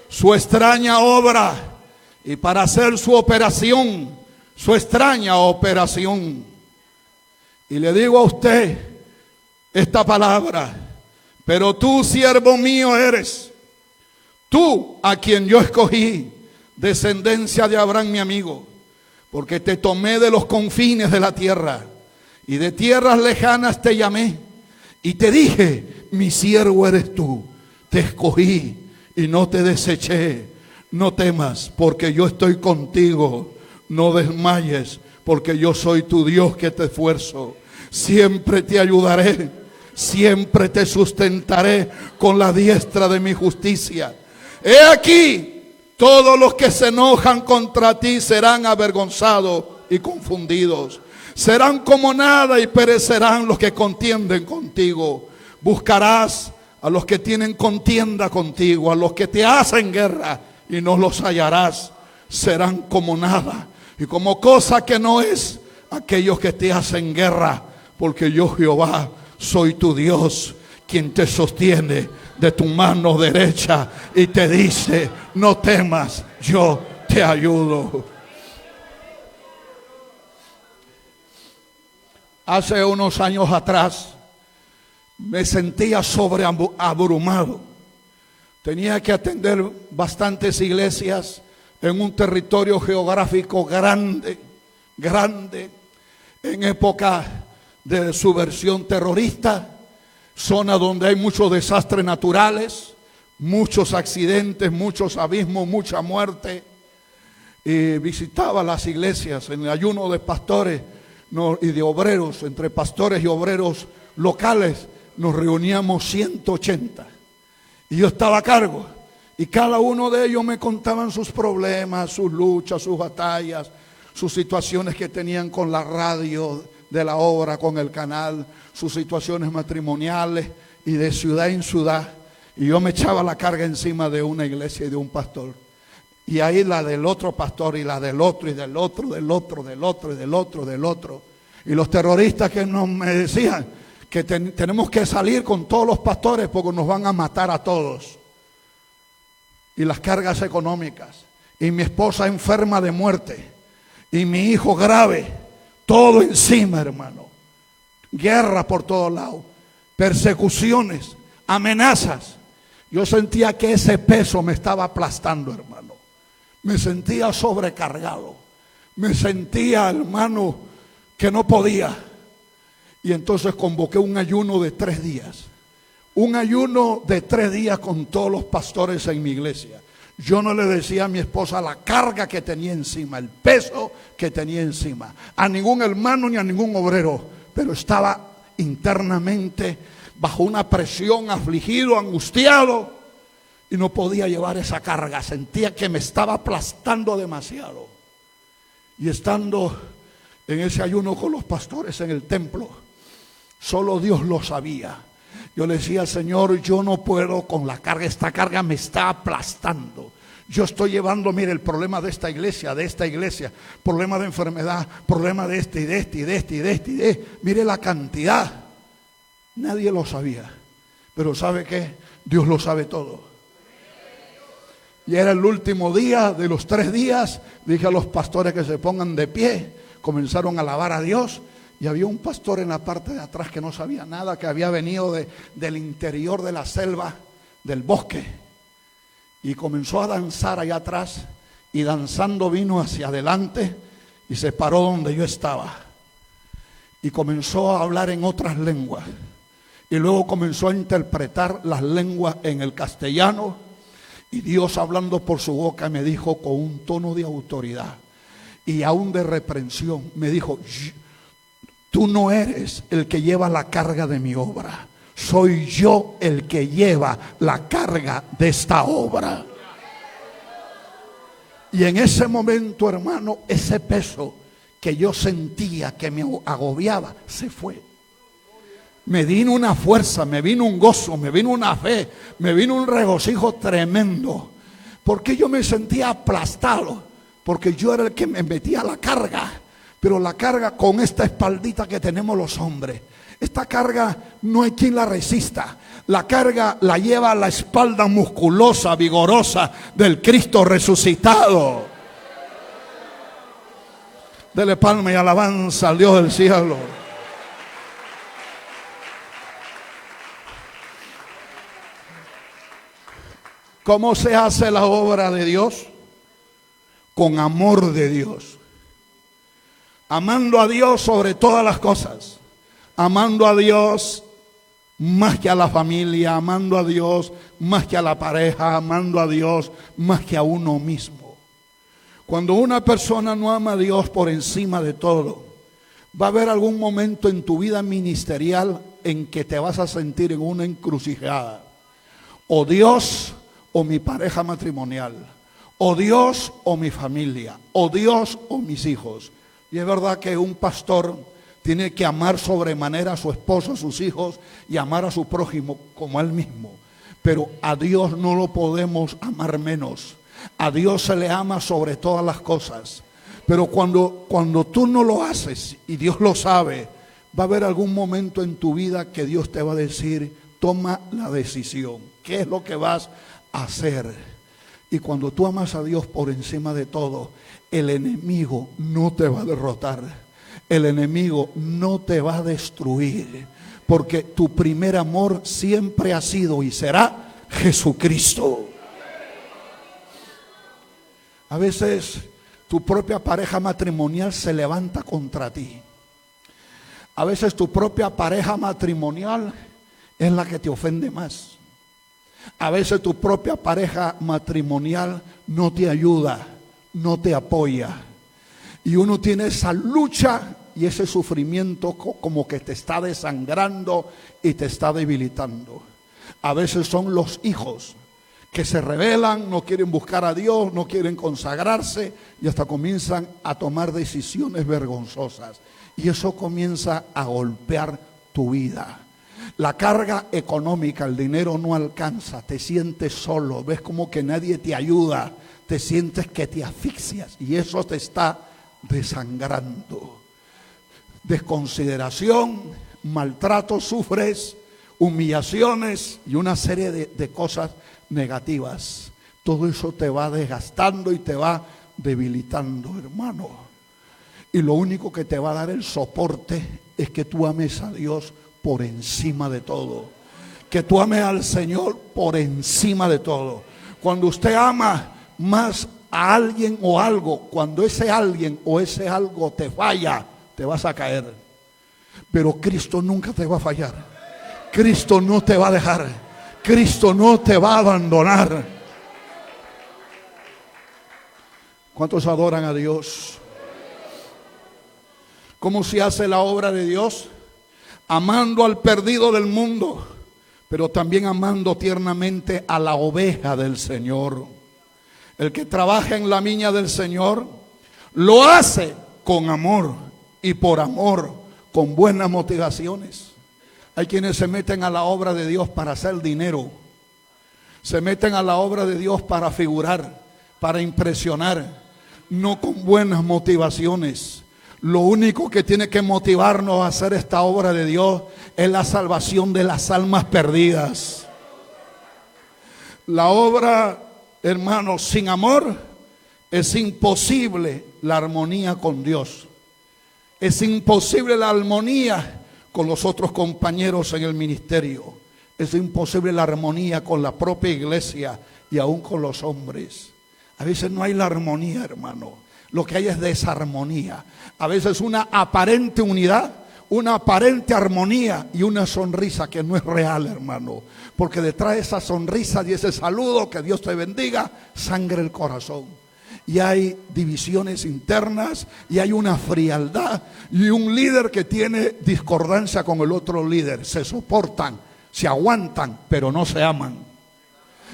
su extraña obra y para hacer su operación, su extraña operación. Y le digo a usted esta palabra: pero tú, siervo mío eres, tú a quien yo escogí, descendencia de Abraham mi amigo, porque te tomé de los confines de la tierra y de tierras lejanas te llamé y te dije, mi siervo eres tú, te escogí y no te deseché. No temas, porque yo estoy contigo. No desmayes, porque yo soy tu Dios que te esfuerzo. Siempre te ayudaré, siempre te sustentaré con la diestra de mi justicia. He aquí, todos los que se enojan contra ti serán avergonzados y confundidos. Serán como nada y perecerán los que contienden contigo. Buscarás a los que tienen contienda contigo, a los que te hacen guerra, y no los hallarás. Serán como nada y como cosa que no es aquellos que te hacen guerra, porque yo, Jehová, soy tu Dios, quien te sostiene de tu mano derecha y te dice, no temas, yo te ayudo. Hace unos años atrás me sentía sobreabrumado. Tenía que atender bastantes iglesias en un territorio geográfico grande, en época de subversión terrorista, zona donde hay muchos desastres naturales, muchos accidentes, muchos abismos, mucha muerte. Y visitaba las iglesias en el ayuno de pastores y de obreros, entre pastores y obreros locales, nos reuníamos 180. Y yo estaba a cargo. Y cada uno de ellos me contaban sus problemas, sus luchas, sus batallas, sus situaciones que tenían con la radio de la obra, con el canal, sus situaciones matrimoniales y de ciudad en ciudad. Y yo me echaba la carga encima de una iglesia y de un pastor. Y ahí la del otro pastor y la del otro y del otro, del otro, del otro y del otro, del otro. Y los terroristas que me decían que tenemos que salir con todos los pastores porque nos van a matar a todos. Y las cargas económicas. Y mi esposa enferma de muerte. Y mi hijo grave. Todo encima, hermano. Guerra por todos lados. Persecuciones. Amenazas. Yo sentía que ese peso me estaba aplastando, hermano. Me sentía sobrecargado. Me sentía, hermano, que no podía. Y entonces convoqué un ayuno de 3 días. Un ayuno de 3 días con todos los pastores en mi iglesia. Yo no le decía a mi esposa la carga que tenía encima, el peso que tenía encima. A ningún hermano ni a ningún obrero. Pero estaba internamente bajo una presión, afligido, angustiado. Y no podía llevar esa carga. Sentía que me estaba aplastando demasiado. Y estando en ese ayuno con los pastores en el templo, solo Dios lo sabía. Yo le decía, Señor, yo no puedo con la carga, esta carga me está aplastando. Yo estoy llevando, mire, el problema de esta iglesia, problema de enfermedad, problema de este y de este y de este y de este y de este. Mire la cantidad. Nadie lo sabía. Pero ¿sabe qué? Dios lo sabe todo. Y era el último día de los 3 días. Dije a los pastores que se pongan de pie. Comenzaron a alabar a Dios. Y había un pastor en la parte de atrás que no sabía nada, que había venido del interior de la selva, del bosque. Y comenzó a danzar allá atrás. Y danzando vino hacia adelante y se paró donde yo estaba. Y comenzó a hablar en otras lenguas. Y luego comenzó a interpretar las lenguas en el castellano. Y Dios, hablando por su boca, me dijo con un tono de autoridad y aún de reprensión, me dijo, tú no eres el que lleva la carga de mi obra, soy yo el que lleva la carga de esta obra. Y en ese momento, hermano, ese peso que yo sentía que me agobiaba, se fue. Me vino una fuerza, me vino un gozo, me vino una fe, me vino un regocijo tremendo. Porque yo me sentía aplastado, porque yo era el que me metía la carga. Pero la carga con esta espaldita que tenemos los hombres, Esta carga no hay quien la resista. La carga la lleva la espalda musculosa, vigorosa del Cristo resucitado. Dele palma y alabanza al Dios del cielo. ¿Cómo se hace la obra de Dios? Con amor de Dios. Amando a Dios sobre todas las cosas. Amando a Dios más que a la familia, amando a Dios más que a la pareja, amando a Dios más que a uno mismo. Cuando una persona no ama a Dios por encima de todo, va a haber algún momento en tu vida ministerial en que te vas a sentir en una encrucijada. O Dios o mi pareja matrimonial, o Dios o mi familia, o Dios o mis hijos. Y es verdad que un pastor tiene que amar sobremanera a su esposo, a sus hijos y amar a su prójimo como a él mismo. Pero a Dios no lo podemos amar menos. A Dios se le ama sobre todas las cosas. Pero cuando tú no lo haces y Dios lo sabe, va a haber algún momento en tu vida que Dios te va a decir, toma la decisión. ¿Qué es lo que vas a hacer? Y cuando tú amas a Dios por encima de todo, el enemigo no te va a derrotar. El enemigo no te va a destruir, porque tu primer amor siempre ha sido y será Jesucristo. A veces tu propia pareja matrimonial se levanta contra ti. A veces tu propia pareja matrimonial es la que te ofende más. A veces tu propia pareja matrimonial no te ayuda, no te apoya. Y uno tiene esa lucha y ese sufrimiento como que te está desangrando y te está debilitando. A veces son los hijos que se rebelan, no quieren buscar a Dios, no quieren consagrarse y hasta comienzan a tomar decisiones vergonzosas. Y eso comienza a golpear tu vida. La carga económica, el dinero no alcanza, te sientes solo, ves como que nadie te ayuda, te sientes que te asfixias y eso te está desangrando. Desconsideración, maltrato sufres, humillaciones y una serie de cosas negativas. Todo eso te va desgastando y te va debilitando, hermano. Y lo único que te va a dar el soporte es que tú ames a Dios por encima de todo. Que tú ames al Señor por encima de todo. Cuando usted ama más a alguien o algo, cuando ese alguien o ese algo te falla, te vas a caer. Pero Cristo nunca te va a fallar. Cristo no te va a dejar. Cristo no te va a abandonar. ¿Cuántos adoran a Dios? ¿Cómo se hace la obra de Dios? Amando al perdido del mundo, pero también amando tiernamente a la oveja del Señor. El que trabaja en la viña del Señor lo hace con amor y por amor, con buenas motivaciones. Hay quienes se meten a la obra de Dios para hacer dinero. Se meten a la obra de Dios para figurar, para impresionar, no con buenas motivaciones. Lo único que tiene que motivarnos a hacer esta obra de Dios es la salvación de las almas perdidas. La obra, hermanos, sin amor es imposible la armonía con Dios. Es imposible la armonía con los otros compañeros en el ministerio. Es imposible la armonía con la propia iglesia y aún con los hombres. A veces no hay la armonía, hermano. Lo que hay es desarmonía. A veces una aparente unidad, una aparente armonía y una sonrisa que no es real, hermano. Porque detrás de esa sonrisa y ese saludo, que Dios te bendiga, sangra el corazón. Y hay divisiones internas y hay una frialdad y un líder que tiene discordancia con el otro líder. Se soportan, se aguantan, pero no se aman.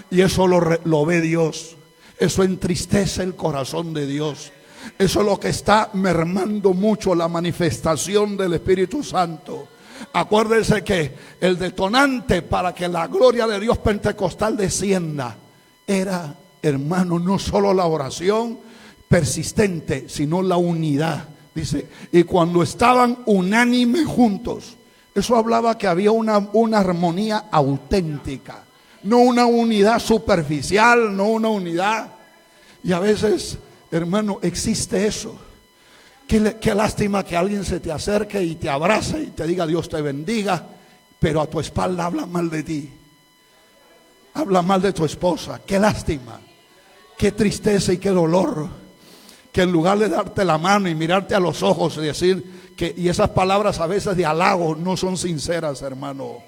Y eso lo ve Dios. Eso entristece el corazón de Dios. Eso es lo que está mermando mucho la manifestación del Espíritu Santo. Acuérdense que el detonante para que la gloria de Dios pentecostal descienda era, hermano, no solo la oración persistente, sino la unidad. Dice, y cuando estaban unánimes juntos, Eso hablaba que había una armonía auténtica, no una unidad superficial, no una unidad. Y a veces, hermano, existe eso. Qué lástima que alguien se te acerque y te abrace y te diga Dios te bendiga, pero a tu espalda habla mal de ti, habla mal de tu esposa. Qué lástima, qué tristeza y qué dolor, que en lugar de darte la mano y mirarte a los ojos y decir y esas palabras a veces de halago no son sinceras, hermano.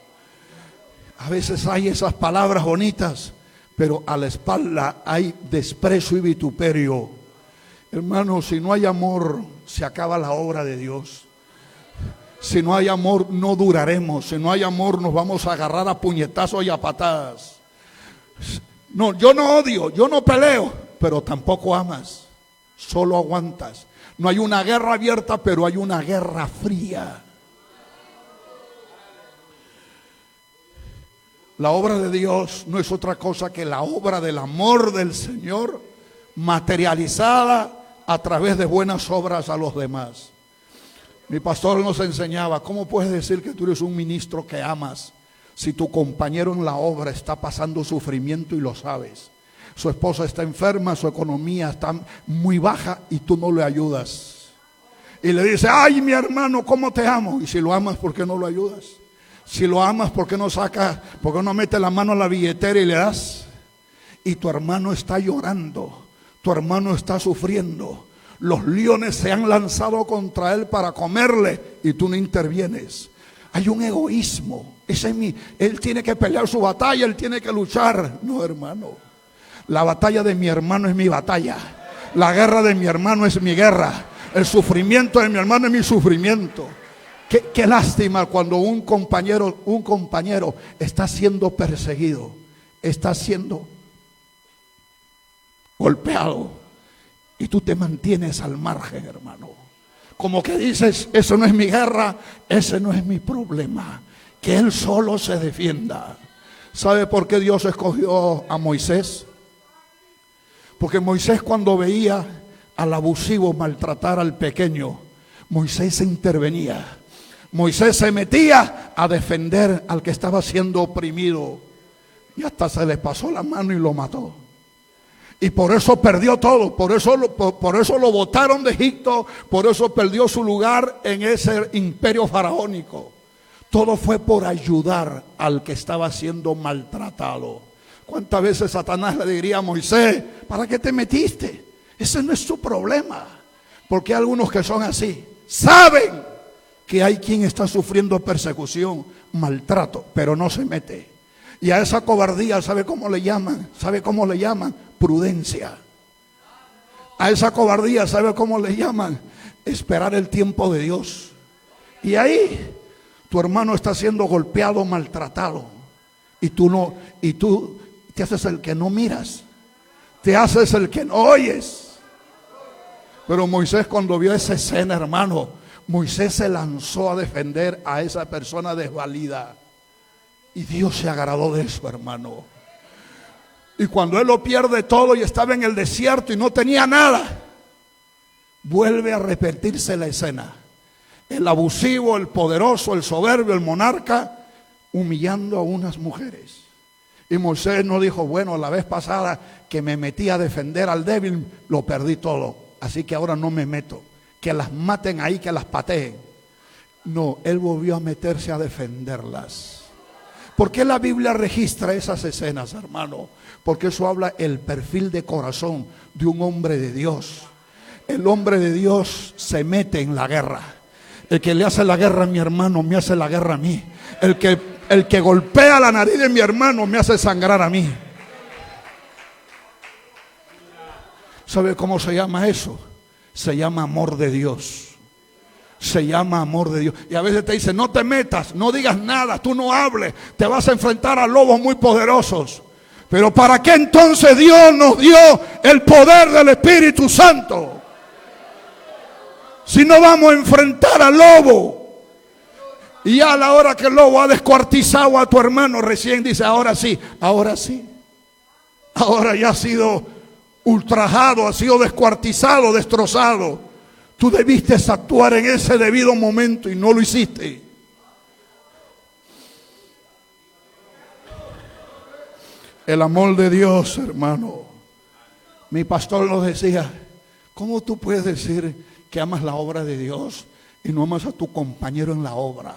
A veces hay esas palabras bonitas, pero a la espalda hay desprecio y vituperio. Hermano, si no hay amor, se acaba la obra de Dios. Si no hay amor, no duraremos. Si no hay amor, nos vamos a agarrar a puñetazos y a patadas. No, yo no odio, yo no peleo, pero tampoco amas, solo aguantas. No hay una guerra abierta, pero hay una guerra fría. La obra de Dios no es otra cosa que la obra del amor del Señor materializada a través de buenas obras a los demás. Mi pastor nos enseñaba, ¿cómo puedes decir que tú eres un ministro que amas si tu compañero en la obra está pasando sufrimiento y lo sabes? Su esposa está enferma, su economía está muy baja y tú no le ayudas. Y le dice, ay, mi hermano, ¿cómo te amo? Y si lo amas, ¿por qué no lo ayudas? Si lo amas, ¿por qué no sacas, por qué no metes la mano a la billetera y le das? Y tu hermano está llorando, tu hermano está sufriendo. Los leones se han lanzado contra él para comerle y tú no intervienes. Hay un egoísmo. Él tiene que pelear su batalla, él tiene que luchar. No, hermano. La batalla de mi hermano es mi batalla. La guerra de mi hermano es mi guerra. El sufrimiento de mi hermano es mi sufrimiento. Qué lástima cuando un compañero está siendo perseguido, está siendo golpeado. Y tú te mantienes al margen, hermano. Como que dices, eso no es mi guerra, ese no es mi problema. Que él solo se defienda. ¿Sabe por qué Dios escogió a Moisés? Porque Moisés, cuando veía al abusivo maltratar al pequeño, Moisés se intervenía. Moisés se metía a defender al que estaba siendo oprimido. Y hasta se le pasó la mano y lo mató. Y por eso perdió todo, por eso lo botaron de Egipto, por eso perdió su lugar en ese imperio faraónico. Todo fue por ayudar al que estaba siendo maltratado. ¿Cuántas veces Satanás le diría a Moisés, ¿para qué te metiste? Ese no es su problema. Porque hay algunos que son así, saben que hay quien está sufriendo persecución, maltrato, pero no se mete. Y a esa cobardía, ¿sabe cómo le llaman? ¿Sabe cómo le llaman? Prudencia. A esa cobardía, ¿sabe cómo le llaman? Esperar el tiempo de Dios. Y ahí tu hermano está siendo golpeado, maltratado, y tú te haces el que no miras, te haces el que no oyes. Pero Moisés, cuando vio esa escena, hermano, Moisés se lanzó a defender a esa persona desvalida. Y Dios se agradó de eso, hermano. Y cuando él lo pierde todo y estaba en el desierto y no tenía nada, vuelve a repetirse la escena. El abusivo, el poderoso, el soberbio, el monarca, humillando a unas mujeres. Y Moisés no dijo, bueno, la vez pasada que me metí a defender al débil, lo perdí todo. Así que ahora no me meto. Que las maten ahí, que las pateen. No, él volvió a meterse a defenderlas. ¿Por qué la Biblia registra esas escenas, hermano? Porque eso habla el perfil de corazón de un hombre de Dios. El hombre de Dios se mete en la guerra. El que le hace la guerra a mi hermano me hace la guerra a mí. El que golpea la nariz de mi hermano me hace sangrar a mí. ¿Sabe cómo se llama eso? Se llama amor de Dios. Se llama amor de Dios. Y a veces te dicen, no te metas, no digas nada, tú no hables, te vas a enfrentar a lobos muy poderosos. Pero ¿para qué entonces Dios nos dio el poder del Espíritu Santo? Si no vamos a enfrentar al lobo. Y ya a la hora que el lobo ha descuartizado a tu hermano, recién dice, ahora sí. Ahora ya ha sido ultrajado, ha sido descuartizado, destrozado. Tú debiste actuar en ese debido momento y no lo hiciste. El amor de Dios, hermano. Mi pastor nos decía, ¿cómo tú puedes decir que amas la obra de Dios y no amas a tu compañero en la obra?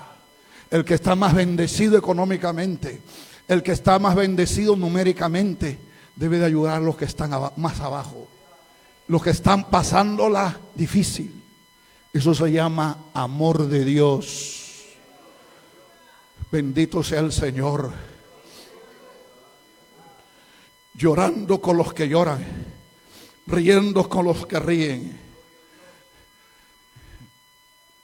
El que está más bendecido económicamente, el que está más bendecido numéricamente, debe de ayudar a los que están más abajo, los que están pasándola difícil. Eso se llama amor de Dios. Bendito sea el Señor. Llorando con los que lloran, riendo con los que ríen.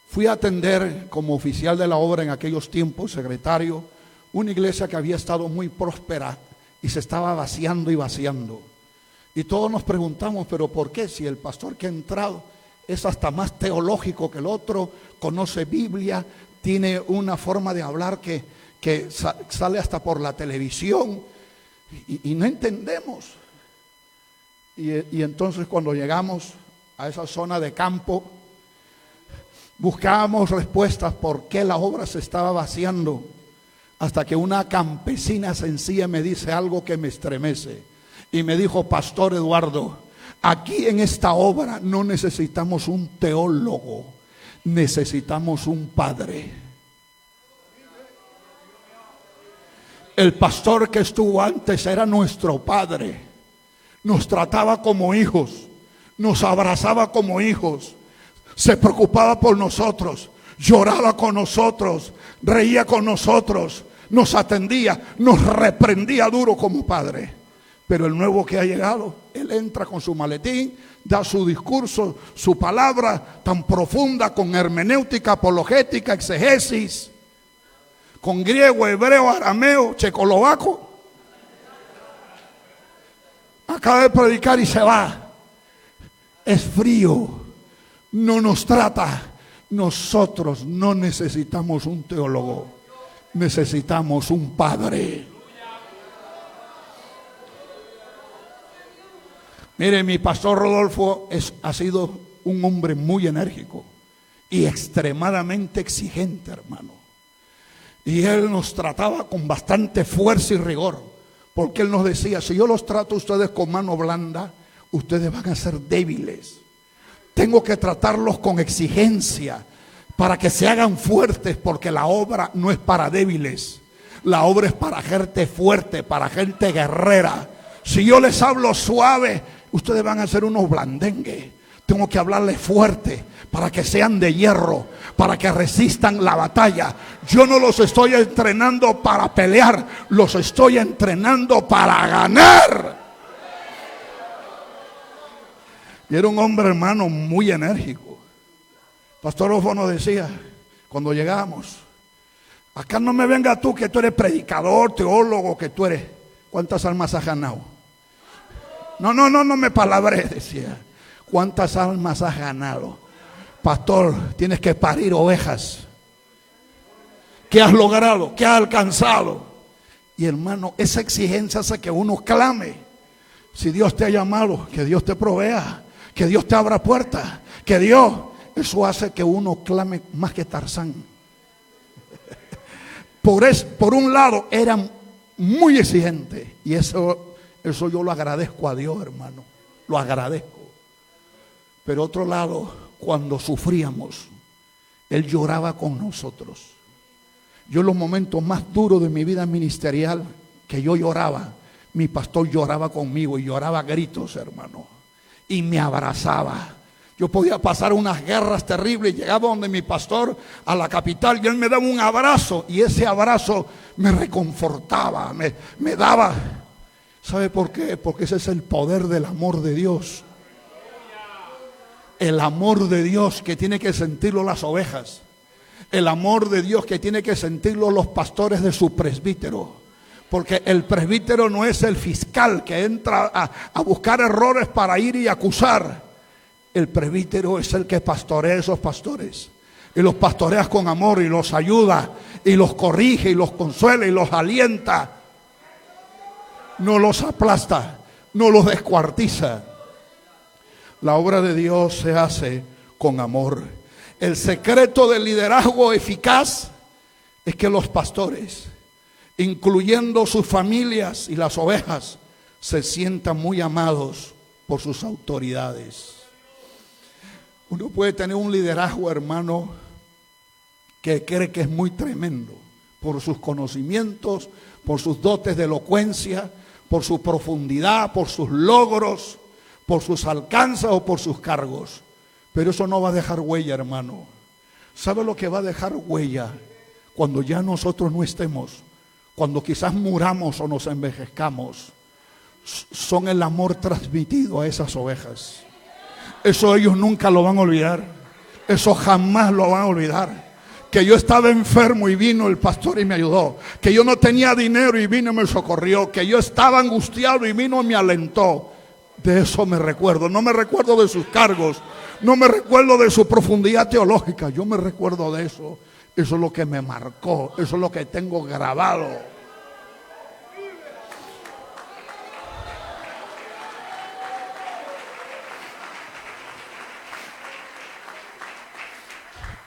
Fui a atender como oficial de la obra en aquellos tiempos, secretario, una iglesia que había estado muy próspera y se estaba vaciando y vaciando. Y todos nos preguntamos, pero ¿por qué? Si el pastor que ha entrado es hasta más teológico que el otro, conoce Biblia, tiene una forma de hablar que sale hasta por la televisión, y no entendemos. Y entonces cuando llegamos a esa zona de campo, buscábamos respuestas por qué la obra se estaba vaciando, hasta que una campesina sencilla me dice algo que me estremece y me dijo: Pastor Eduardo, aquí en esta obra no necesitamos un teólogo, necesitamos un padre. El pastor que estuvo antes era nuestro padre, nos trataba como hijos, nos abrazaba como hijos, se preocupaba por nosotros, lloraba con nosotros, reía con nosotros, nos atendía, nos reprendía duro como padre. Pero el nuevo que ha llegado, él entra con su maletín, da su discurso, su palabra tan profunda, con hermenéutica, apologética, exegesis, con griego, hebreo, arameo, checoslovaco. Acaba de predicar y se va. Es frío, no nos trata. Nosotros no necesitamos un teólogo, necesitamos un padre. Mire, mi pastor Rodolfo ha sido un hombre muy enérgico y extremadamente exigente, hermano. Y él nos trataba con bastante fuerza y rigor, porque él nos decía: si yo los trato a ustedes con mano blanda, ustedes van a ser débiles. Tengo que tratarlos con exigencia para que se hagan fuertes, porque la obra no es para débiles. La obra es para gente fuerte, para gente guerrera. Si yo les hablo suave, ustedes van a ser unos blandengues. Tengo que hablarles fuerte para que sean de hierro, para que resistan la batalla. Yo no los estoy entrenando para pelear, los estoy entrenando para ganar. Y era un hombre, hermano, muy enérgico. Pastor Rodolfo nos decía cuando llegamos: acá no me venga tú que tú eres predicador, teólogo, que tú eres. ¿Cuántas almas has ganado? No me palabré, decía. ¿Cuántas almas has ganado? Pastor, tienes que parir ovejas. ¿Qué has logrado? ¿Qué has alcanzado? Y hermano, esa exigencia hace que uno clame. Si Dios te ha llamado, que Dios te provea, que Dios te abra puertas, que Dios, eso hace que uno clame más que Tarzán. Por un lado eran muy exigentes, y eso yo lo agradezco a Dios, hermano, lo agradezco. Pero otro lado, cuando sufríamos, él lloraba con nosotros. Yo en los momentos más duros de mi vida ministerial, que yo lloraba, mi pastor lloraba conmigo y lloraba a gritos, hermano, y me abrazaba. Yo podía pasar unas guerras terribles, llegaba donde mi pastor, a la capital, y él me daba un abrazo, y ese abrazo me reconfortaba, me daba. ¿Sabe por qué? Porque ese es el poder del amor de Dios. El amor de Dios que tiene que sentirlo las ovejas. El amor de Dios que tiene que sentirlo los pastores de su presbítero. Porque el presbítero no es el fiscal que entra a buscar errores para ir y acusar. El presbítero es el que pastorea a esos pastores. Y los pastorea con amor y los ayuda y los corrige y los consuela y los alienta. No los aplasta, no los descuartiza. La obra de Dios se hace con amor. El secreto del liderazgo eficaz es que los pastores incluyendo sus familias, y las ovejas se sientan muy amados por sus autoridades. Uno puede tener un liderazgo, hermano, que cree que es muy tremendo por sus conocimientos, por sus dotes de elocuencia, por su profundidad, por sus logros, por sus alcances o por sus cargos. Pero eso no va a dejar huella, hermano. ¿Sabe lo que va a dejar huella cuando ya nosotros no estemos? Cuando quizás muramos o nos envejezcamos. Son el amor transmitido a esas ovejas. Eso ellos nunca lo van a olvidar. Eso jamás lo van a olvidar. Que yo estaba enfermo y vino el pastor y me ayudó. Que yo no tenía dinero y vino y me socorrió. Que yo estaba angustiado y vino y me alentó. De eso me recuerdo. No me recuerdo de sus cargos. No me recuerdo de su profundidad teológica. Yo me recuerdo de eso. Eso es lo que me marcó. Eso es lo que tengo grabado.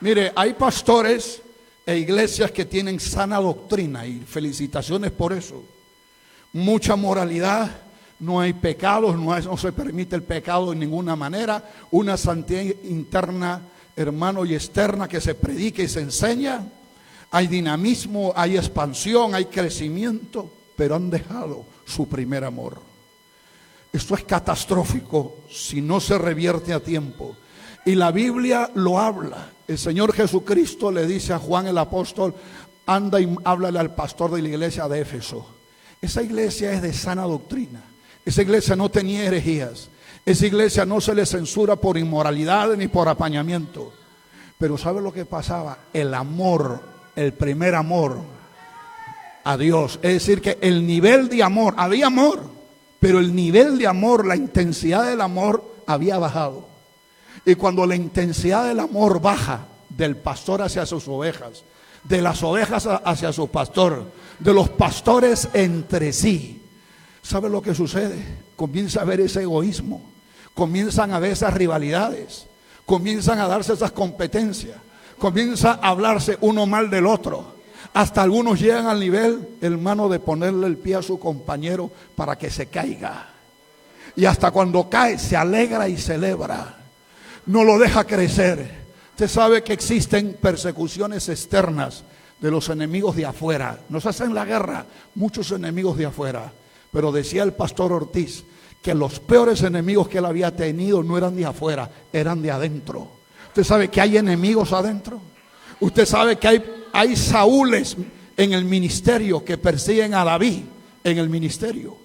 Mire, hay pastores e iglesias que tienen sana doctrina y felicitaciones por eso. Mucha moralidad, no hay pecados, no se permite el pecado de ninguna manera. Una santidad interna, hermano, y externa que se predica y se enseña. Hay dinamismo, hay expansión, hay crecimiento, pero han dejado su primer amor. Esto es catastrófico si no se revierte a tiempo. Y la Biblia lo habla. El Señor Jesucristo le dice a Juan el apóstol: anda y háblale al pastor de la iglesia de Éfeso. Esa iglesia es de sana doctrina. Esa iglesia no tenía herejías. Esa iglesia no se le censura por inmoralidad ni por apañamiento. Pero ¿sabe lo que pasaba? El amor, el primer amor a Dios. Es decir, que el nivel de amor, había amor, pero el nivel de amor, la intensidad del amor había bajado. Y cuando la intensidad del amor baja del pastor hacia sus ovejas, de las ovejas hacia su pastor, de los pastores entre sí, ¿sabe lo que sucede? Comienza a haber ese egoísmo, comienzan a haber esas rivalidades, comienzan a darse esas competencias, comienza a hablarse uno mal del otro. Hasta algunos llegan al nivel, hermano, de ponerle el pie a su compañero para que se caiga. Y hasta cuando cae se alegra y celebra. No lo deja crecer. Usted sabe que existen persecuciones externas de los enemigos de afuera. Nos hacen la guerra muchos enemigos de afuera. Pero decía el pastor Ortiz que los peores enemigos que él había tenido no eran de afuera, eran de adentro. Usted sabe que hay enemigos adentro. Usted sabe que hay Saúles en el ministerio que persiguen a David en el ministerio.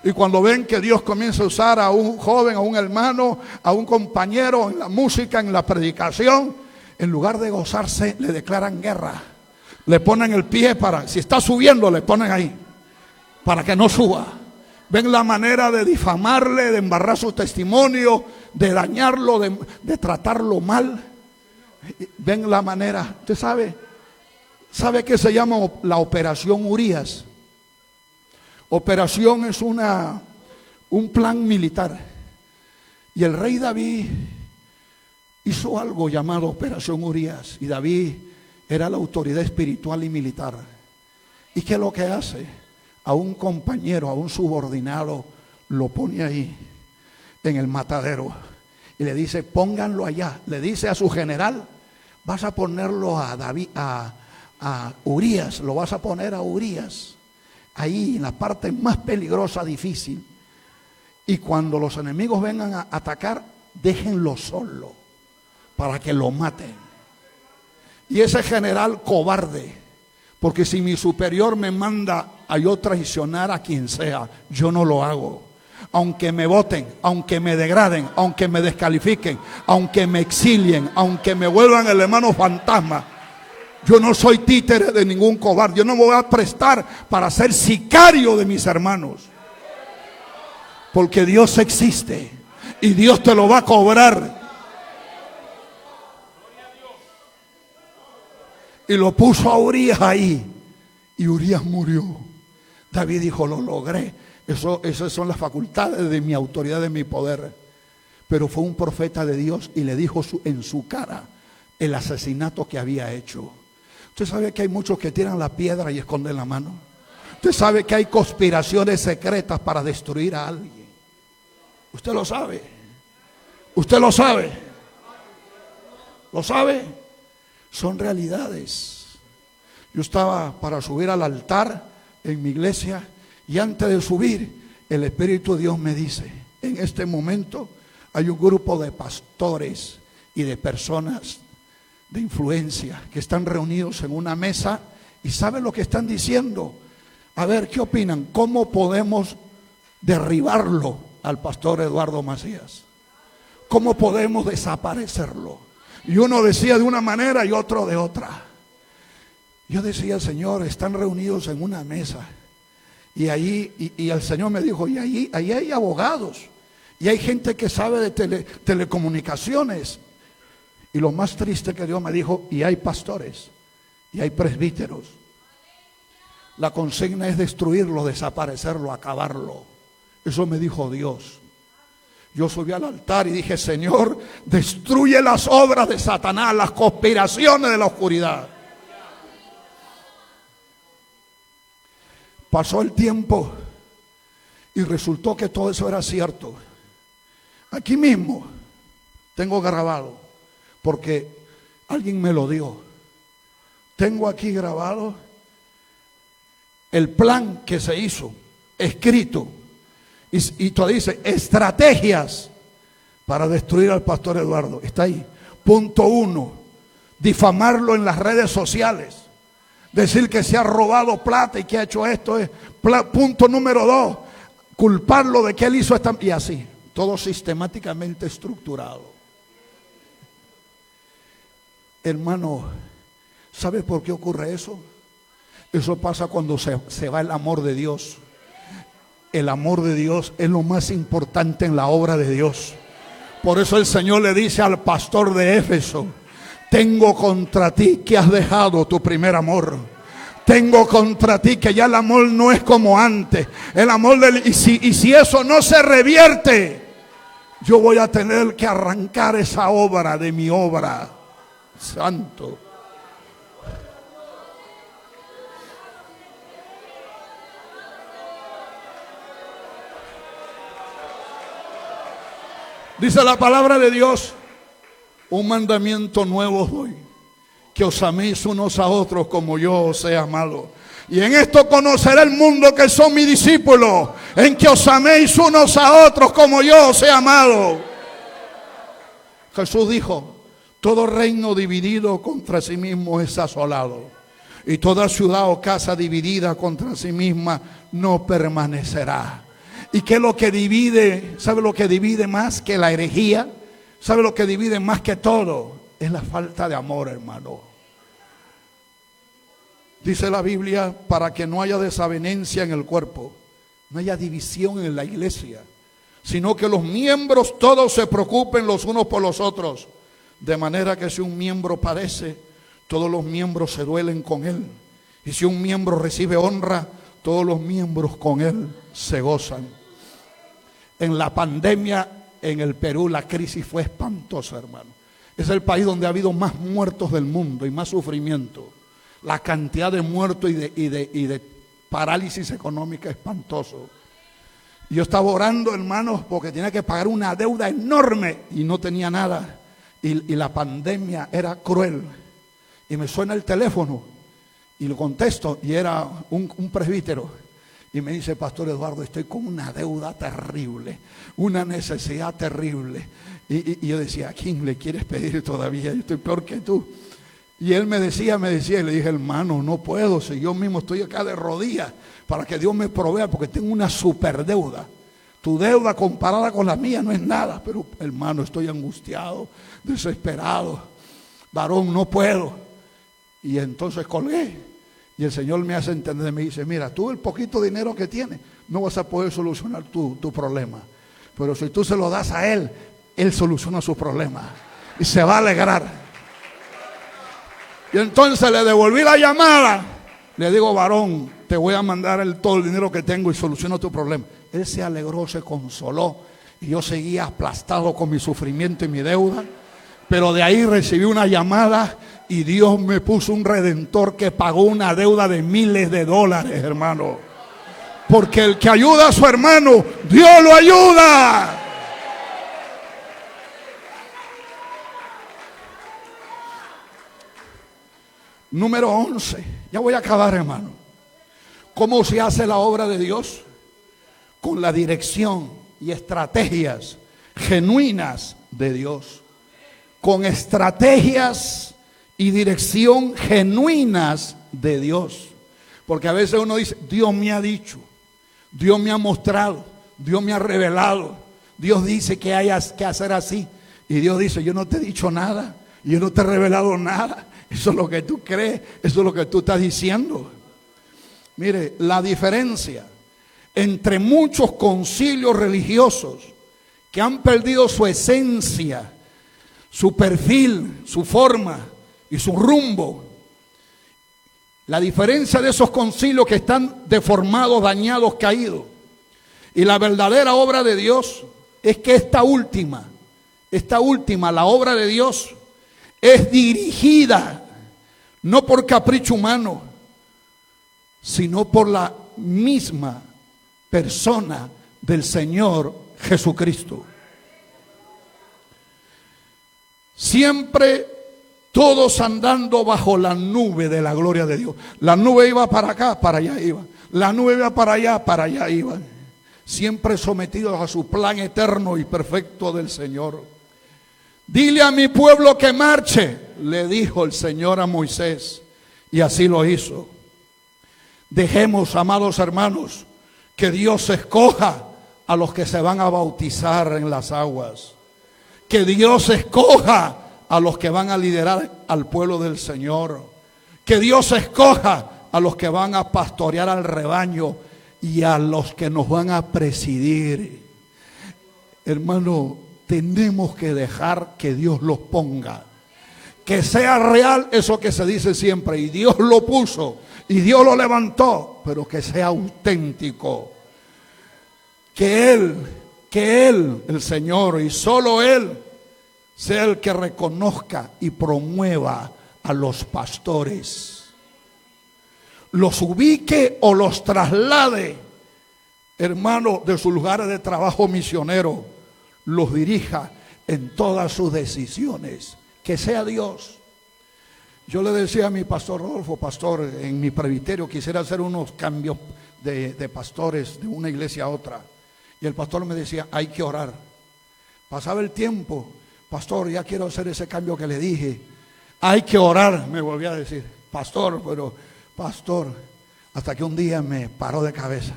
Y cuando ven que Dios comienza a usar a un joven, a un hermano, a un compañero en la música, en la predicación, en lugar de gozarse, le declaran guerra. Le ponen el pie para, si está subiendo, le ponen ahí, para que no suba. Ven la manera de difamarle, de embarrar su testimonio, de dañarlo, de tratarlo mal. Ven la manera. Usted sabe que se llama la operación Urías. Operación es un plan militar. Y el rey David hizo algo llamado Operación Urías. Y David era la autoridad espiritual y militar. ¿Y qué es lo que hace? A un compañero, a un subordinado, lo pone ahí en el matadero. Y le dice: pónganlo allá. Le dice a su general: vas a ponerlo a David, a Urías, lo vas a poner a Urías. Ahí en la parte más peligrosa, difícil. Y cuando los enemigos vengan a atacar, déjenlo solo para que lo maten. Y ese general cobarde, porque si mi superior me manda a yo traicionar a quien sea, yo no lo hago. Aunque me voten, aunque me degraden, aunque me descalifiquen, aunque me exilien, aunque me vuelvan el hermano fantasma, yo no soy títere de ningún cobarde. Yo no me voy a prestar para ser sicario de mis hermanos. Porque Dios existe y Dios te lo va a cobrar. Y lo puso a Urías ahí. Y Urías murió. David dijo: lo logré. Esas son las facultades de mi autoridad, de mi poder. Pero fue un profeta de Dios y le dijo en su cara el asesinato que había hecho. Usted sabe que hay muchos que tiran la piedra y esconden la mano. Usted sabe que hay conspiraciones secretas para destruir a alguien. Usted lo sabe. Usted lo sabe. ¿Lo sabe? Son realidades. Yo estaba para subir al altar en mi iglesia y antes de subir, el Espíritu de Dios me dice, en este momento hay un grupo de pastores y de personas de influencia que están reunidos en una mesa y ¿saben lo que están diciendo? A ver, ¿qué opinan? ¿Cómo podemos derribarlo al pastor Eduardo Macías? ¿Cómo podemos desaparecerlo? Y uno decía de una manera y otro de otra. Yo decía, Señor, están reunidos en una mesa. Y ahí, y el Señor me dijo, y ahí hay abogados. Y hay gente que sabe de telecomunicaciones. Y lo más triste que Dios me dijo, y hay pastores, y hay presbíteros. La consigna es destruirlo, desaparecerlo, acabarlo. Eso me dijo Dios. Yo subí al altar y dije, Señor, destruye las obras de Satanás, las conspiraciones de la oscuridad. Pasó el tiempo y resultó que todo eso era cierto. Aquí mismo tengo grabado, porque alguien me lo dio. Tengo aquí grabado el plan que se hizo, escrito, y todavía dice, estrategias para destruir al pastor Eduardo. Está ahí. Punto 1, difamarlo en las redes sociales. Decir que se ha robado plata y que ha hecho esto. Punto número 2, culparlo de que él hizo esta. Y así, todo sistemáticamente estructurado. Hermano, ¿sabe por qué ocurre eso? Eso pasa cuando se va el amor de Dios. El amor de Dios es lo más importante en la obra de Dios. Por eso el Señor le dice al pastor de Éfeso, tengo contra ti que has dejado tu primer amor. Tengo contra ti que ya el amor no es como antes. El amor y si eso no se revierte, yo voy a tener que arrancar esa obra de mi obra. Santo. Dice la palabra de Dios, un mandamiento nuevo os doy, que os améis unos a otros como yo os he amado. Y en esto conocerá el mundo que son mis discípulos, en que os améis unos a otros como yo os he amado. Jesús dijo, todo reino dividido contra sí mismo es asolado, y toda ciudad o casa dividida contra sí misma no permanecerá. ¿Y qué es lo que divide? ¿Sabe lo que divide más que la herejía? ¿Sabe lo que divide más que todo? Es la falta de amor, hermano. Dice la Biblia, para que no haya desavenencia en el cuerpo, no haya división en la iglesia, sino que los miembros todos se preocupen los unos por los otros, de manera que si un miembro padece, todos los miembros se duelen con él. Y si un miembro recibe honra, todos los miembros con él se gozan. En la pandemia en el Perú la crisis fue espantosa, hermano. Es el país donde ha habido más muertos del mundo y más sufrimiento. La cantidad de muertos y de parálisis económica espantoso. Yo estaba orando, hermanos, porque tenía que pagar una deuda enorme y no tenía nada. Y la pandemia era cruel. Y me suena el teléfono y lo contesto y era un presbítero. Y me dice, Pastor Eduardo, estoy con una deuda terrible, una necesidad terrible. Y yo decía, ¿a quién le quieres pedir todavía? Yo estoy peor que tú. Y él me decía, y le dije, hermano, no puedo, si yo mismo estoy acá de rodillas para que Dios me provea, porque tengo una super deuda. Tu deuda comparada con la mía no es nada, pero hermano, estoy angustiado, desesperado. Varón, no puedo. Y entonces colgué. Y el Señor me hace entender, me dice, mira, tú el poquito dinero que tienes, no vas a poder solucionar tu problema. Pero si tú se lo das a Él, Él soluciona su problema. Y se va a alegrar. Y entonces le devolví la llamada. Le digo, varón, te voy a mandar todo el dinero que tengo y soluciono tu problema. Él se alegró, se consoló. Y yo seguía aplastado con mi sufrimiento y mi deuda. Pero de ahí recibí una llamada y Dios me puso un redentor que pagó una deuda de miles de dólares, hermano. Porque el que ayuda a su hermano, Dios lo ayuda. Número 11. Ya voy a acabar, hermano. ¿Cómo se hace la obra de Dios? Con la dirección y estrategias genuinas de Dios. Con estrategias y dirección genuinas de Dios. Porque a veces uno dice, Dios me ha dicho, Dios me ha mostrado, Dios me ha revelado, Dios dice que hay que hacer así. Y Dios dice, yo no te he dicho nada, yo no te he revelado nada. Eso es lo que tú crees, eso es lo que tú estás diciendo. Mire, la diferencia entre muchos concilios religiosos que han perdido su esencia, su perfil, su forma y su rumbo. La diferencia de esos concilios que están deformados, dañados, caídos. Y la verdadera obra de Dios es que esta última, la obra de Dios, es dirigida no por capricho humano, sino por la misma persona del Señor Jesucristo. Siempre todos andando bajo la nube de la gloria de Dios. La nube iba para acá, para allá iba. La nube iba para allá iba. Siempre sometidos a su plan eterno y perfecto del Señor. Dile a mi pueblo que marche, le dijo el Señor a Moisés, y así lo hizo. Dejemos, amados hermanos, que Dios escoja a los que se van a bautizar en las aguas. Que Dios escoja a los que van a liderar al pueblo del Señor. Que Dios escoja a los que van a pastorear al rebaño y a los que nos van a presidir. Hermano, tenemos que dejar que Dios los ponga. Que sea real eso que se dice siempre. Y Dios lo puso y Dios lo levantó, pero que sea auténtico. Que Él, el Señor, y solo Él, sea el que reconozca y promueva a los pastores. Los ubique o los traslade, hermano, de sus lugares de trabajo misionero. Los dirija en todas sus decisiones. Que sea Dios. Yo le decía a mi pastor Rodolfo, pastor, en mi presbiterio quisiera hacer unos cambios de pastores de una iglesia a otra. Y el pastor me decía, hay que orar. Pasaba el tiempo, pastor, ya quiero hacer ese cambio que le dije. Hay que orar, me volvía a decir, pastor, hasta que un día me paró de cabeza.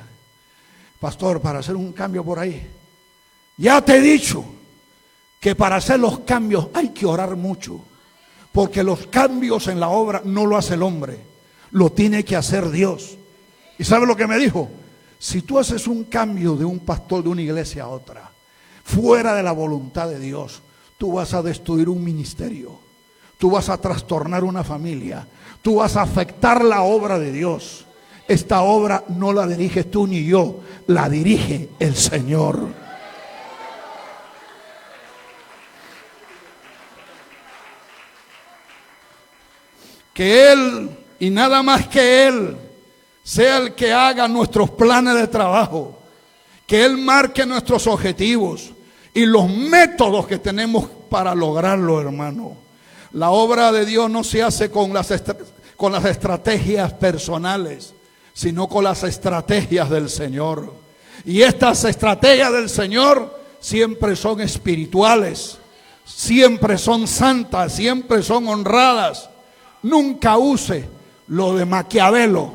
Pastor, para hacer un cambio por ahí, ya te he dicho que para hacer los cambios hay que orar mucho. Porque los cambios en la obra no lo hace el hombre, lo tiene que hacer Dios. ¿Y sabe lo que me dijo? Si tú haces un cambio de un pastor de una iglesia a otra, fuera de la voluntad de Dios, tú vas a destruir un ministerio, tú vas a trastornar una familia, tú vas a afectar la obra de Dios. Esta obra no la diriges tú ni yo, la dirige el Señor. Que Él, y nada más que Él, sea el que haga nuestros planes de trabajo. Que Él marque nuestros objetivos y los métodos que tenemos para lograrlo, hermano. La obra de Dios no se hace con las estrategias personales, sino con las estrategias del Señor. Y estas estrategias del Señor siempre son espirituales, siempre son santas, siempre son honradas. Nunca use lo de Maquiavelo,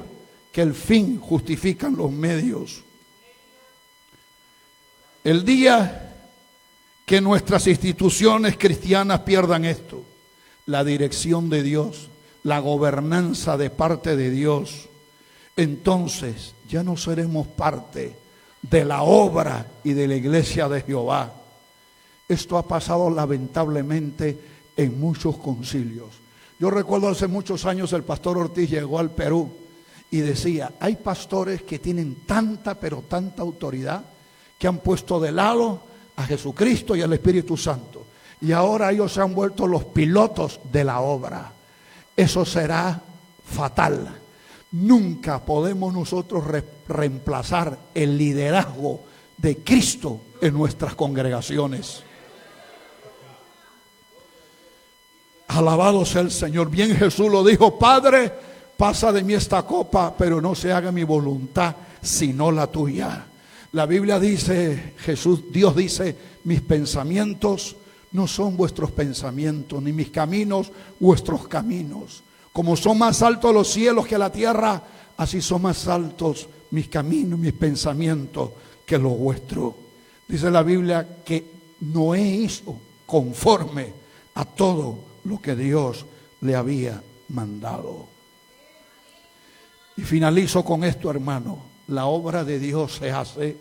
que el fin justifican los medios. El día que nuestras instituciones cristianas pierdan esto, la dirección de Dios, la gobernanza de parte de Dios, entonces ya no seremos parte de la obra y de la iglesia de Jehová. Esto ha pasado lamentablemente en muchos concilios. Yo recuerdo hace muchos años el pastor Ortiz llegó al Perú y decía, hay pastores que tienen tanta, pero tanta autoridad que han puesto de lado a Jesucristo y al Espíritu Santo. Y ahora ellos se han vuelto los pilotos de la obra. Eso será fatal. Nunca podemos nosotros reemplazar el liderazgo de Cristo en nuestras congregaciones. Alabado sea el Señor. Bien Jesús lo dijo: Padre, pasa de mí esta copa, pero no se haga mi voluntad sino la tuya. La Biblia dice, Dios dice: mis pensamientos no son vuestros pensamientos, ni mis caminos vuestros caminos. Como son más altos los cielos que la tierra, así son más altos mis caminos, mis pensamientos que los vuestros. Dice la Biblia que Noé hizo conforme a todo lo que Dios le había mandado. Y finalizo con esto, hermano. La obra de Dios se hace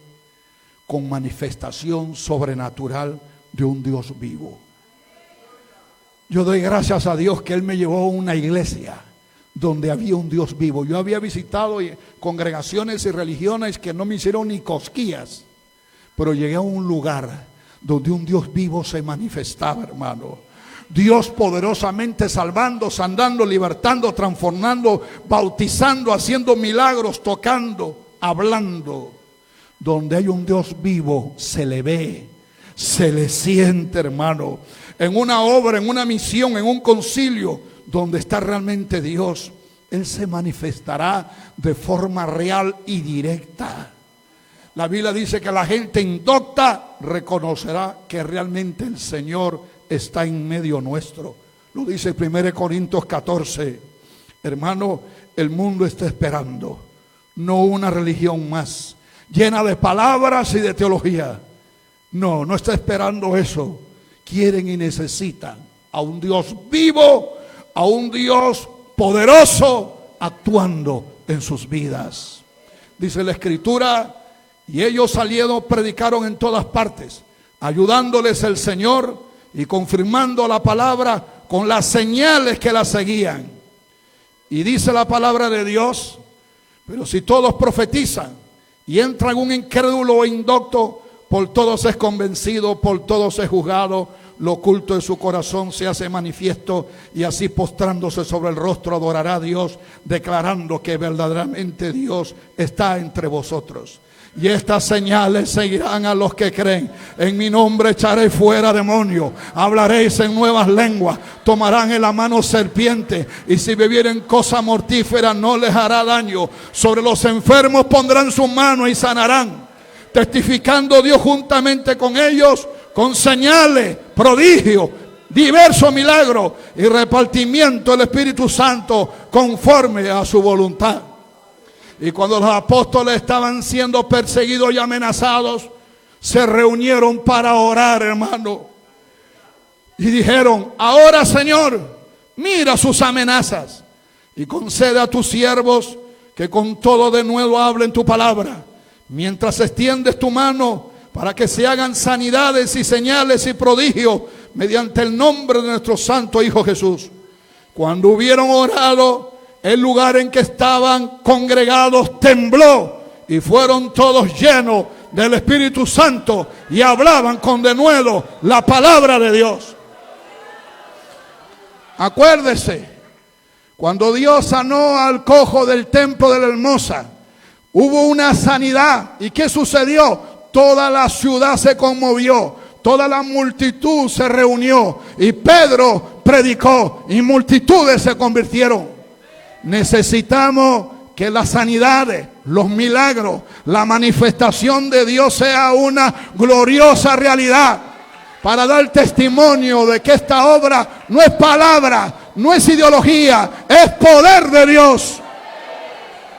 con manifestación sobrenatural de un Dios vivo. Yo doy gracias a Dios que Él me llevó a una iglesia donde había un Dios vivo. Yo había visitado congregaciones y religiones que no me hicieron ni cosquillas, pero llegué a un lugar donde un Dios vivo se manifestaba, hermano. Dios poderosamente salvando, sanando, libertando, transformando, bautizando, haciendo milagros, tocando, hablando. Donde hay un Dios vivo se le ve, se le siente, hermano. En una obra, en una misión, en un concilio donde está realmente Dios, Él se manifestará de forma real y directa. La Biblia dice que la gente indocta reconocerá que realmente el Señor está en medio nuestro. Lo dice 1 Corintios 14. Hermano, el mundo está esperando no una religión más llena de palabras y de teología. No está esperando eso. Quieren y necesitan a un Dios vivo, a un Dios poderoso actuando en sus vidas. Dice la Escritura: y ellos salieron, predicaron en todas partes, ayudándoles el Señor y confirmando la palabra con las señales que la seguían. Y dice la palabra de Dios: pero si todos profetizan y entra un incrédulo o indocto, por todos es convencido, por todos es juzgado. Lo oculto de su corazón se hace manifiesto, y así postrándose sobre el rostro adorará a Dios, declarando que verdaderamente Dios está entre vosotros. Y estas señales seguirán a los que creen. En mi nombre echaréis fuera demonios, hablaréis en nuevas lenguas, tomarán en la mano serpiente, y si bebieren cosa mortífera no les hará daño. Sobre los enfermos pondrán su mano y sanarán, testificando Dios juntamente con ellos, con señales, prodigios, diversos milagros y repartimiento del Espíritu Santo conforme a su voluntad. Y cuando los apóstoles estaban siendo perseguidos y amenazados, se reunieron para orar, hermano. Y dijeron: ahora, Señor, mira sus amenazas y concede a tus siervos que con todo de nuevo hablen tu palabra, mientras extiendes tu mano, para que se hagan sanidades y señales y prodigios mediante el nombre de nuestro santo Hijo Jesús. Cuando hubieron orado, el lugar en que estaban congregados tembló, y fueron todos llenos del Espíritu Santo y hablaban con denuedo la palabra de Dios. Acuérdese, cuando Dios sanó al cojo del templo de la Hermosa, hubo una sanidad. ¿Y qué sucedió? Toda la ciudad se conmovió, toda la multitud se reunió, y Pedro predicó y multitudes se convirtieron. Necesitamos que las sanidades, los milagros, la manifestación de Dios sea una gloriosa realidad, para dar testimonio de que esta obra no es palabra, no es ideología, es poder de Dios.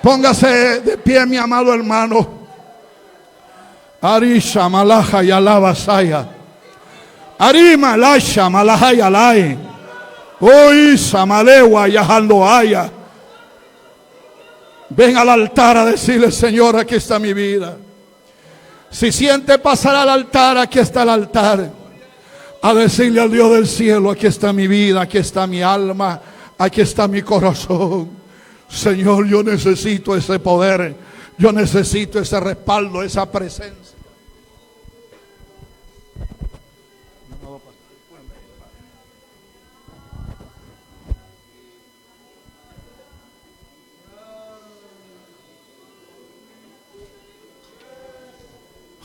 Póngase de pie, mi amado hermano. Arisha malaja y alabasaya. Arima lasha malaja y alay. Hoy samalewa y ajandoaya. Ven al altar a decirle: Señor, aquí está mi vida. Si siente pasar al altar, aquí está el altar. A decirle al Dios del cielo: aquí está mi vida, aquí está mi alma, aquí está mi corazón. Señor, yo necesito ese poder, yo necesito ese respaldo, esa presencia.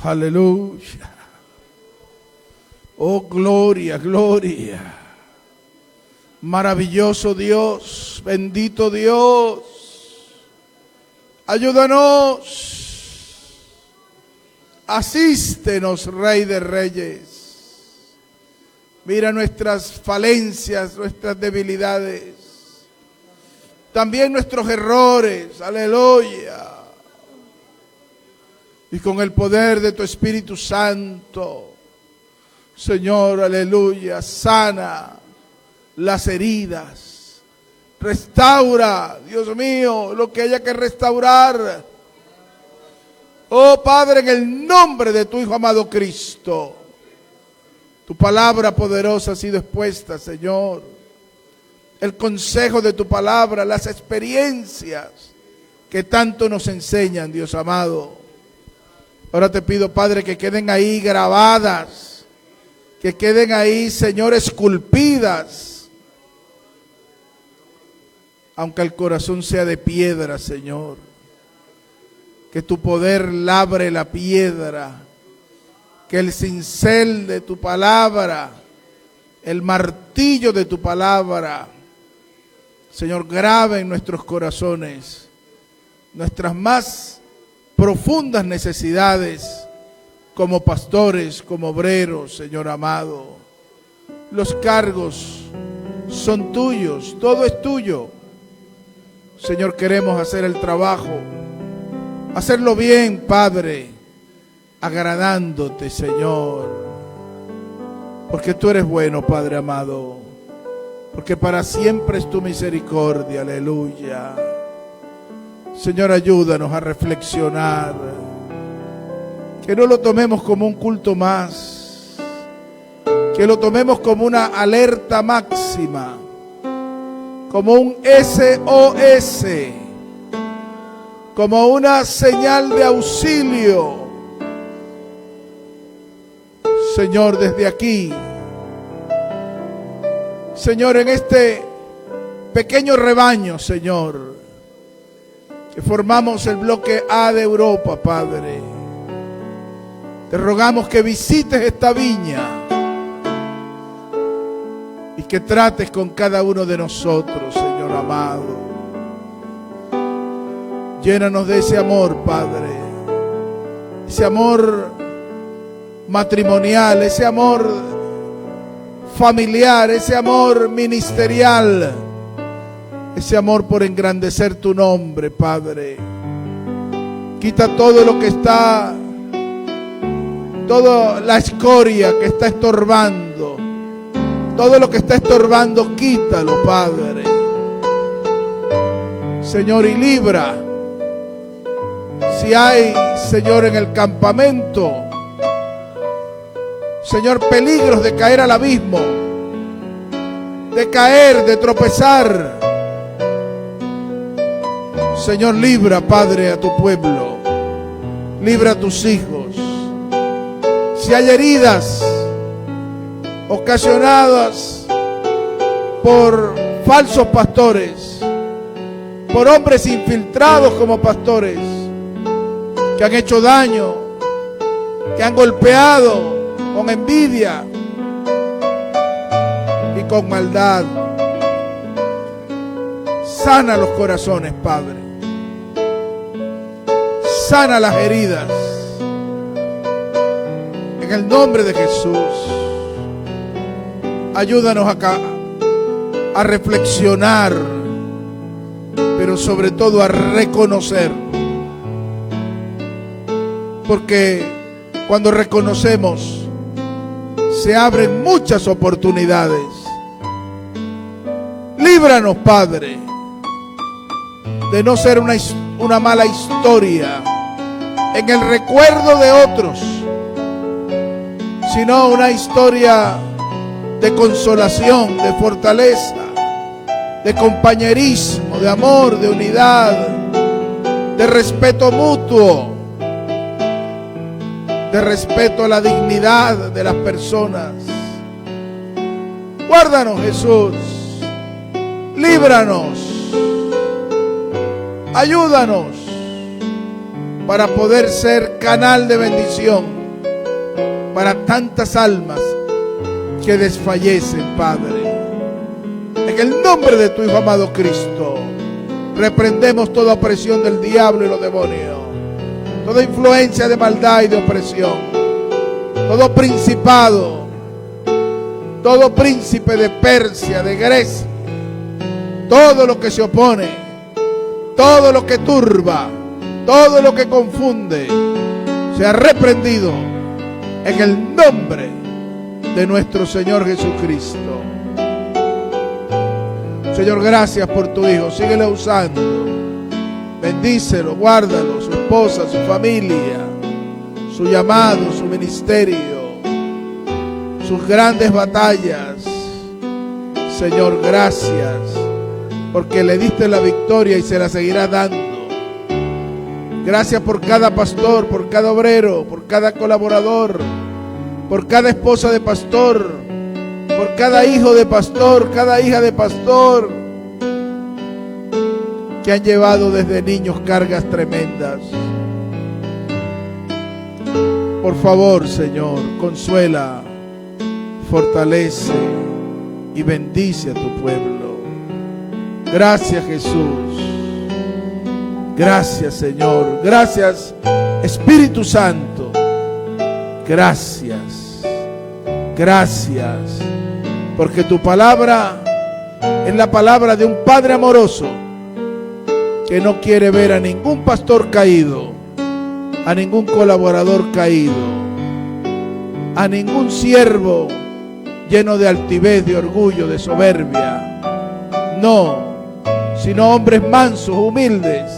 Aleluya. Oh, gloria, gloria. Maravilloso Dios, bendito Dios. Ayúdanos. Asístenos, Rey de Reyes. Mira nuestras falencias, nuestras debilidades. También nuestros errores. Aleluya. Y con el poder de tu Espíritu Santo, Señor, aleluya, sana las heridas. Restaura, Dios mío, lo que haya que restaurar. Oh Padre, en el nombre de tu Hijo amado Cristo, tu palabra poderosa ha sido expuesta, Señor. El consejo de tu palabra, las experiencias que tanto nos enseñan, Dios amado. Ahora te pido, Padre, que queden ahí grabadas, que queden ahí, Señor, esculpidas, aunque el corazón sea de piedra, Señor. Que tu poder labre la piedra, que el cincel de tu palabra, el martillo de tu palabra, Señor, grabe en nuestros corazones nuestras más profundas necesidades como pastores, como obreros, Señor amado. Los cargos son tuyos, todo es tuyo. Señor, queremos hacer el trabajo, hacerlo bien, Padre, agradándote, Señor, porque tú eres bueno, Padre amado, porque para siempre es tu misericordia, aleluya. Señor, ayúdanos a reflexionar, que no lo tomemos como un culto más, que lo tomemos como una alerta máxima, como un SOS, como una señal de auxilio. Señor, desde aquí, Señor, en este pequeño rebaño, Señor, que formamos el bloque A de Europa, Padre, te rogamos que visites esta viña y que trates con cada uno de nosotros, Señor amado. Llénanos de ese amor, Padre, ese amor matrimonial, ese amor familiar, ese amor ministerial, ese amor por engrandecer tu nombre, Padre. Quita todo lo que está, toda la escoria que está estorbando, todo lo que está estorbando, quítalo, Padre. Señor, y libra, si hay, Señor, en el campamento, Señor, peligros de caer al abismo, de caer, de tropezar. Señor, libra, Padre, a tu pueblo, libra a tus hijos. Si hay heridas ocasionadas por falsos pastores, por hombres infiltrados como pastores, que han hecho daño, que han golpeado con envidia y con maldad, sana los corazones, Padre. Sana las heridas. En el nombre de Jesús, ayúdanos acá a reflexionar, pero sobre todo a reconocer. Porque cuando reconocemos, se abren muchas oportunidades. Líbranos, Padre, de no ser una mala historia en el recuerdo de otros, sino una historia de consolación, de fortaleza, de compañerismo, de amor, de unidad, de respeto mutuo, de respeto a la dignidad de las personas. Guárdanos, Jesús, líbranos, ayúdanos, para poder ser canal de bendición para tantas almas que desfallecen, Padre. En el nombre de tu Hijo amado Cristo, reprendemos toda opresión del diablo y los demonios, toda influencia de maldad y de opresión, todo principado, todo príncipe de Persia, de Grecia, todo lo que se opone, todo lo que turba, todo lo que confunde, sea reprendido en el nombre de nuestro Señor Jesucristo. Señor, gracias por tu Hijo. Síguelo usando. Bendícelo, guárdalo, su esposa, su familia, su llamado, su ministerio, sus grandes batallas. Señor, gracias, porque le diste la victoria y se la seguirá dando. Gracias por cada pastor, por cada obrero, por cada colaborador, por cada esposa de pastor, por cada hijo de pastor, cada hija de pastor, que han llevado desde niños cargas tremendas. Por favor, Señor, consuela, fortalece y bendice a tu pueblo. Gracias, Jesús. Gracias, Señor. Gracias, Espíritu Santo. Gracias. Gracias. Porque tu palabra es la palabra de un Padre amoroso que no quiere ver a ningún pastor caído, a ningún colaborador caído, a ningún siervo lleno de altivez, de orgullo, de soberbia. No, sino hombres mansos, humildes,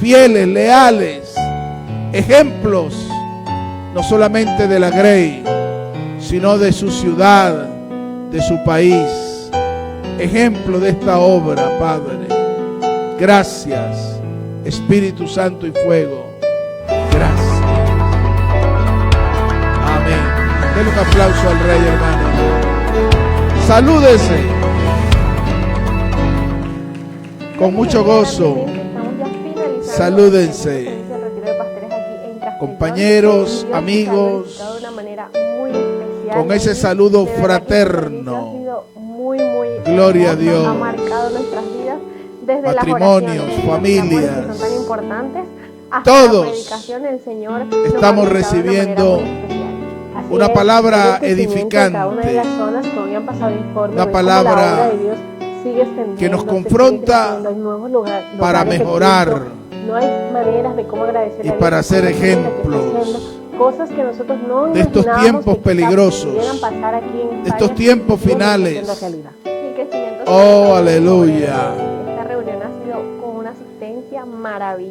fieles, leales, ejemplos, no solamente de la Grey, sino de su ciudad, de su país, ejemplo de esta obra, Padre. Gracias, Espíritu Santo y fuego. Gracias. Amén. Denle un aplauso al Rey, hermano. Salúdese con mucho gozo. Salúdense, compañeros, amigos, con ese saludo fraterno. Gloria a Dios. Matrimonios, familias, todos estamos recibiendo una palabra edificante, una palabra que nos confronta para mejorar y para ser ejemplos de estos tiempos peligrosos, de estos tiempos finales. Oh, aleluya.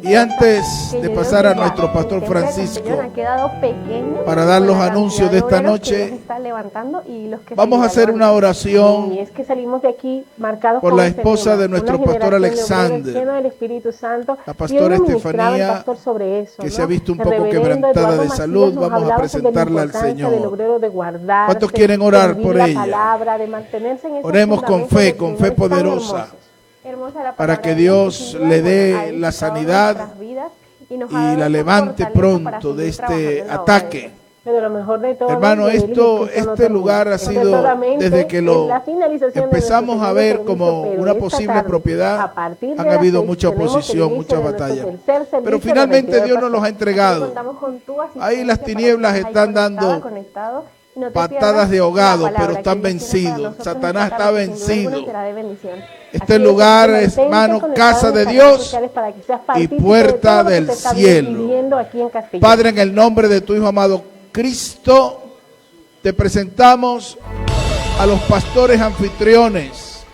Y antes de pasar a nuestro pastor Francisco para dar los anuncios de esta noche, vamos a hacer una oración por la esposa de nuestro pastor Alexander, la pastora Estefanía, que se ha visto un poco quebrantada de salud. Vamos a presentarla al Señor. ¿Cuántos quieren orar por ella? Oremos con fe poderosa, para que Dios le dé la sanidad y la levante pronto de este ataque. Hermano, este lugar ha sido, desde que lo empezamos a ver como una posible propiedad, han habido mucha oposición, muchas batallas. Pero finalmente Dios nos los ha entregado. Ahí las tinieblas están dando patadas de ahogado, pero están vencidos. Satanás está vencido. Este lugar es, hermano, casa de Dios y puerta del cielo. Padre, en el nombre de tu Hijo amado Cristo, te presentamos a los pastores anfitriones,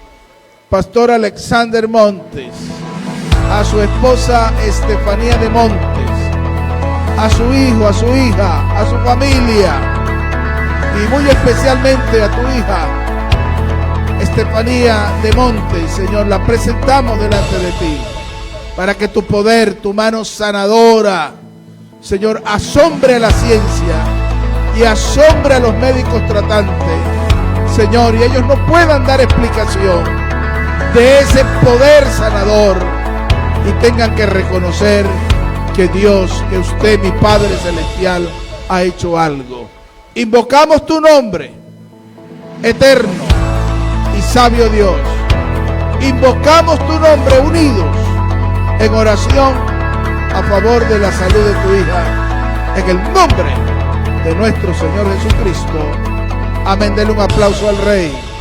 Pastor Alexander Montes, a su esposa Estefanía de Montes, a su hijo, a su hija, a su familia, y muy especialmente a tu hija Estefanía de Montes. Señor, la presentamos delante de ti, para que tu poder, tu mano sanadora, Señor, asombre a la ciencia y asombre a los médicos tratantes, Señor, y ellos no puedan dar explicación de ese poder sanador y tengan que reconocer que Dios, que usted, mi Padre Celestial, ha hecho algo. Invocamos tu nombre, eterno y sabio Dios. Invocamos tu nombre unidos en oración a favor de la salud de tu hija, en el nombre de nuestro Señor Jesucristo. Amén. Denle un aplauso al Rey.